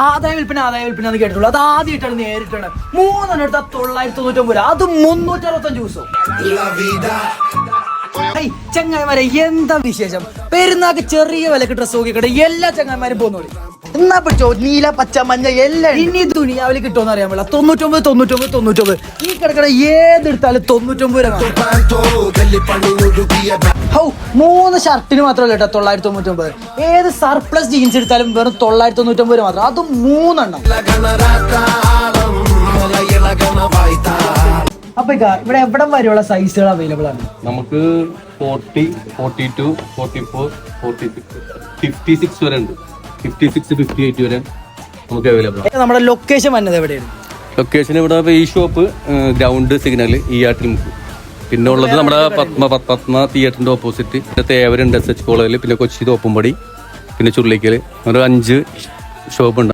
ആദായ വിൽപ്പന എന്ന് കേട്ടിട്ടുള്ളൂ. അത് ആദ്യമായിട്ടാണ് നേരിട്ടാണ് 3 എടുത്ത 990 രൂപ, അത് 365 ദിവസവും. ചങ്ങായിമാരെ എന്താ വിശേഷം? പെരുന്നാക്ക് ചെറിയ വിലക്ക് ഡ്രസ് നോക്കിക്കട്ടെ, എല്ലാ ചങ്ങായിമാരും പോകുന്നോളി. എന്നാ പിടിച്ചോ, നീല പച്ച മഞ്ഞ എല്ലാം ഇനി തുണിയാവില് കിട്ടുമെന്ന് അറിയാൻ പറ്റില്ല. 99 ഈ കിടക്കണ ഏതെടുത്താലും 99 രൂപ. 3 ഷർട്ടിന് മാത്രമല്ല കേട്ടോ 999. ഏത് സർപ്ലസ് ജീൻസ് എടുത്താലും വെറും 999 രൂപ മാത്രം, അതും 3 എണ്ണം. അപ്പൊ ഇവിടെ എവിടെ വരെയുള്ള സൈസുകൾ അവൈലബിൾ ആണ്? നമുക്ക് 40, 42, 44, 46, 56 വരെ ഉണ്ട്. 56, 58 വരെ നമുക്ക് അവൈലബിൾ ആണ്. നമ്മുടെ ലൊക്കേഷൻ വന്നത് എവിടെയാണ്? ലൊക്കേഷൻ ഇവിടെ ഈ ഷോപ്പ് ഗ്രൗണ്ട് സിഗ്നൽ ഈ ആട്ടിൽ മുക്ക്. പിന്നെ ഉള്ളത് നമ്മുടെ പത്മ തിയേറ്ററിന്റെ ഓപ്പോസിറ്റ്, തേവരുണ്ട് SH കോളേജിൽ, പിന്നെ കൊച്ചി തോപ്പുംപടി, പിന്നെ ചുള്ളിക്കൽ, ഒരു 5 ഷോപ്പ് ഉണ്ട്.